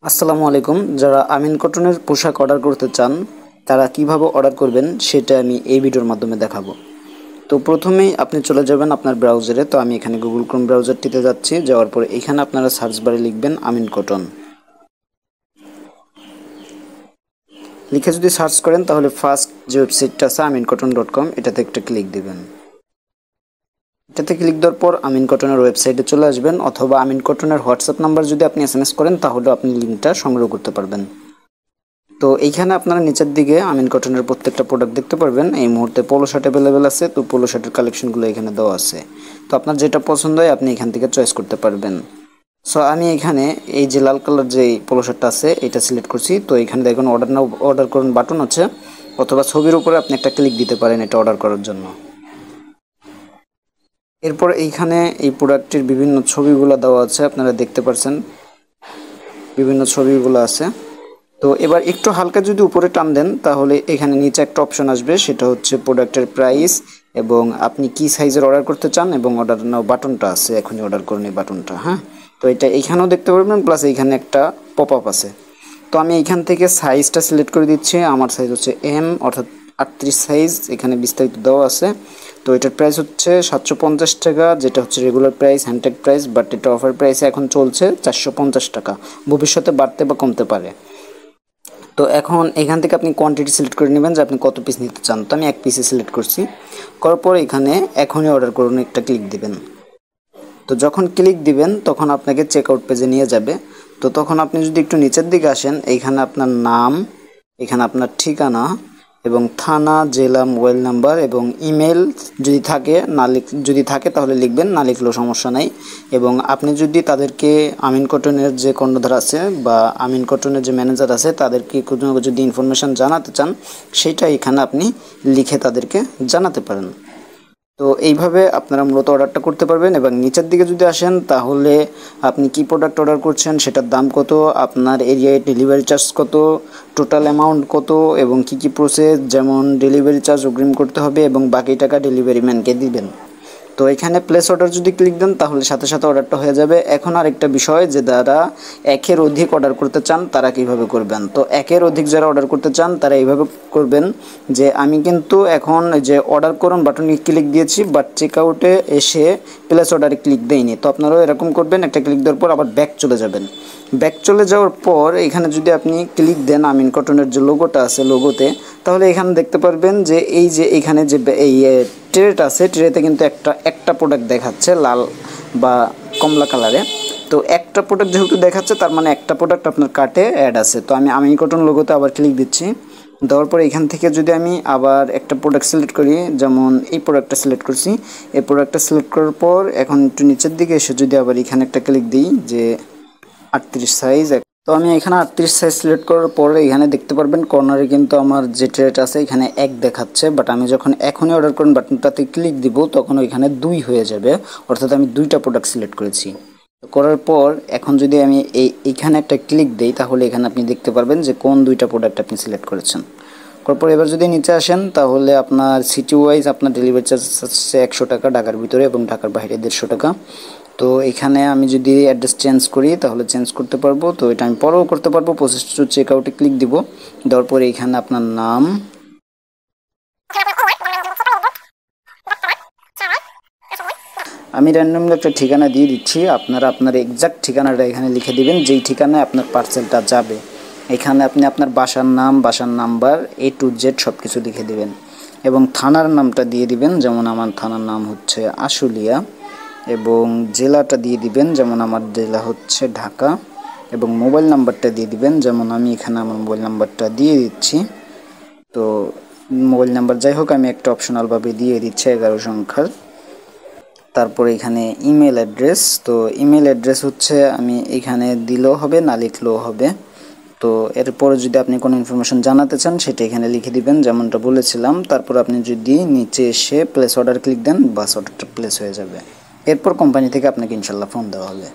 আসসালামু আলাইকুম। যারা আমিন কটনের পোশাক অর্ডার করতে চান তারা কিভাবে অর্ডার করবেন সেটা আমি এই ভিডিওর মাধ্যমে দেখাবো। তো প্রথমেই আপনি চলে যাবেন আপনার ব্রাউজারে। তো আমি এখানে গুগল ক্রোম ব্রাউজারটিতে যাচ্ছি। যাওয়ার পরে এখানে আপনারা সার্চ বারে লিখবেন আমিন কটন। লিখে যদি সার্চ করেন তাহলে ফার্স্ট যে ওয়েবসাইটটা আছে amincotton.com, এটাতে একটা ক্লিক দিবেন। এটাতে ক্লিক দেওয়ার পর আমিন কটনের ওয়েবসাইটে চলে আসবেন, অথবা আমিন কটনের হোয়াটসঅ্যাপ নাম্বার যদি আপনি এসএমএস করেন তাহলে আপনি লিঙ্কটা সংগ্রহ করতে পারবেন। তো এইখানে আপনারা নিচের দিকে আমিন কটনের প্রত্যেকটা প্রোডাক্ট দেখতে পারবেন। এই মুহূর্তে পোলো শার্ট অ্যাভেলেবেল আছে, তো পোলো শার্টের কালেকশনগুলো এখানে দেওয়া আছে। তো আপনার যেটা পছন্দ হয় আপনি এখান থেকে চয়েস করতে পারবেন। সো আমি এখানে এই যে লাল কালার যে পোলো শার্টটা আছে এটা সিলেক্ট করছি। তো এখানে দেখুন অর্ডার নাও অর্ডার করুন বাটন আছে, অথবা ছবির উপরে আপনি একটা ক্লিক দিতে পারেন এটা অর্ডার করার জন্য। এরপর এইখানে এই প্রোডাক্টের বিভিন্ন ছবিগুলো দেওয়া আছে, আপনারা দেখতে পাচ্ছেন বিভিন্ন ছবিগুলো আছে। তো এবার একটু হালকা যদি উপরে টান দেন তাহলে এখানে নিচে একটা অপশন আসবে, সেটা হচ্ছে প্রোডাক্টের প্রাইস এবং আপনি কি সাইজের অর্ডার করতে চান, এবং অর্ডার নাও বাটনটা আছে, এখনই অর্ডার করুন এই বাটনটা। হ্যাঁ, তো এটা এইখানেও দেখতে পারবেন, প্লাস এইখানে একটা পপ আপ আছে। তো আমি এইখান থেকে সাইজটা সিলেক্ট করে দিচ্ছি। আমার সাইজ হচ্ছে এম, অর্থাৎ 38 সাইজ, এখানে বিস্তারিত দেওয়া আছে। তো এটার প্রাইস হচ্ছে 750 টাকা, যেটা হচ্ছে রেগুলার প্রাইস, হ্যান্ডটেগ প্রাইস, বাট এটা অফার প্রাইসে এখন চলছে 450 টাকা। ভবিষ্যতে বাড়তে বা কমতে পারে। তো এখন এখান থেকে আপনি কোয়ান্টিটি সিলেক্ট করে নেবেন যে আপনি কত পিস নিতে চান। তো আমি এক পিসে সিলেক্ট করছি। করার পর এখানে এখনই অর্ডার করুন একটা ক্লিক দিবেন। তো যখন ক্লিক দিবেন তখন আপনাকে চেক আউট পেজে নিয়ে যাবে। তো তখন আপনি যদি একটু নিচের দিকে আসেন, এইখানে আপনার নাম, এখানে আপনার ঠিকানা এবং থানা, জেলা, মোবাইল নাম্বার এবং ইমেল যদি থাকে, যদি থাকে তাহলে লিখবেন, না লিখলেও সমস্যা নাই। এবং আপনি যদি তাদেরকে আমিন কটনের যে কর্ণধার আছে বা আমিন কটনের যে ম্যানেজার আছে তাদেরকে কোনো যদি ইনফরমেশান জানাতে চান সেটা এখানে আপনি লিখে তাদেরকে জানাতে পারেন। তো এইভাবে আপনারা মূলত অর্ডারটা করতে পারবেন। এবং নিচের দিকে যদি আসেন তাহলে আপনি কি প্রোডাক্ট অর্ডার করছেন, সেটার দাম কত, আপনার এরিয়ায় ডেলিভারি চার্জ কত, টোটাল অ্যামাউন্ট কত, এবং কি কি প্রসেস, যেমন ডেলিভারি চার্জ অগ্রিম করতে হবে এবং বাকি টাকা ডেলিভারি ম্যানকে দিবেন। তো এখানে প্লেস অর্ডার যদি ক্লিক দেন তাহলে সাথে সাথে অর্ডারটা হয়ে যাবে। এখন আরেকটা বিষয়, যে যারা একের অধিক অর্ডার করতে চান তারা কীভাবে করবেন। তো একের অধিক যারা অর্ডার করতে চান তারা এইভাবে করবেন, যে আমি কিন্তু এখন যে অর্ডার করুন বাটনে ক্লিক দিয়েছি, বাট চেক আউটে এসে প্লেস অর্ডারে ক্লিক দেয়নি। তো আপনারাও এরকম করবেন, একটা ক্লিক দেওয়ার পর আবার ব্যাক চলে যাবেন। ব্যাক চলে যাওয়ার পর এখানে যদি আপনি ক্লিক দেন আমিন কটনের যে লোগোটা আছে লোগোতে, তাহলে এখানে দেখতে পারবেন যে এই যে এখানে যে এই ট্রেটা আছে, ট্রেতে কিন্তু একটা প্রোডাক্ট দেখাচ্ছে লাল বা কমলা কালারে। তো একটা প্রোডাক্ট যেহেতু দেখাচ্ছে তার মানে একটা প্রোডাক্ট আপনার কার্টে অ্যাড আছে। তো আমি আমিন কটন লোগোতে আবার ক্লিক দিচ্ছি। দেওয়ার পরে এখান থেকে যদি আমি আবার একটা প্রোডাক্ট সিলেক্ট করি, যেমন এই প্রোডাক্টটা সিলেক্ট করছি, এই প্রোডাক্টটা সিলেক্ট করার পর এখন একটু নিচের দিকে এসে যদি আবার এখানে একটা ক্লিক দিই যে 38 সাইজ, তো আমি এখানে 38 সাইজ সিলেক্ট করার পরে এখানে দেখতে পারবেন কর্নারে কিন্তু আমার যে ট্রেট আছে এখানে 1 দেখাচ্ছে, বাট আমি যখন এখনই অর্ডার করুন বাটনটাতে ক্লিক দিব তখন ওইখানে 2 হয়ে যাবে, অর্থাৎ আমি 2টা প্রোডাক্ট সিলেক্ট করেছি। করার পর এখন যদি আমি এইখানে একটা ক্লিক দেই তাহলে এখানে আপনি দেখতে পারবেন যে কোন 2টা প্রোডাক্ট আপনি সিলেক্ট করেছেন। তারপর এবার যদি নিচে আসেন তাহলে আপনার সিটি ওয়াইজ আপনার ডেলিভারি চার্জ হচ্ছে 100 টাকা ঢাকার ভিতরে, এবং ঢাকার বাইরে 150 টাকা। তো এখানে আমি যদি অ্যাড্রেস চেঞ্জ করি তাহলে চেঞ্জ করতে পারবো। তো এটা আমি পরেও করতে পারবো। প্রসেস টু চেক আউটে ক্লিক দিব, দেওয়ার পরে এখানে আপনার নাম, আমি র্যান্ডমলি একটা ঠিকানা দিয়ে দিচ্ছি, আপনারা আপনার এক্সাক্ট ঠিকানাটা এখানে লিখে দিবেন যেই ঠিকানায় আপনার পার্সেলটা যাবে। এখানে আপনি আপনার বাসার নাম, বাসার নাম্বার, A to Z সব কিছু লিখে দিবেন এবং থানার নামটা দিয়ে দিবেন, যেমন আমার থানার নাম হচ্ছে আশুলিয়া, এবং জেলাটা দিয়ে দিবেন, যেমন আমার জেলা হচ্ছে ঢাকা, এবং মোবাইল নাম্বারটা দিয়ে দিবেন, যেমন আমি এখানে আমার মোবাইল নাম্বারটা দিয়ে দিচ্ছি। তো মোবাইল নাম্বার যাই হোক আমি একটা অপশনালভাবে দিয়ে দিচ্ছি 11 সংখ্যার। তারপরে এখানে ইমেল অ্যাড্রেস, তো ইমেল অ্যাড্রেস হচ্ছে আমি এখানে দিলেও হবে না লিখলেও হবে। তো এরপরে যদি আপনি কোনো ইনফরমেশন জানাতে চান সেটা এখানে লিখে দিবেন যেমনটা বলেছিলাম। তারপর আপনি যদি নিচে এসে প্লেস অর্ডার ক্লিক দেন বাস অর্ডারটা প্লেস হয়ে যাবে। এরপর কোম্পানি থেকে আপনাকে ইনশাল্লাহ ফোন দেওয়া হবে।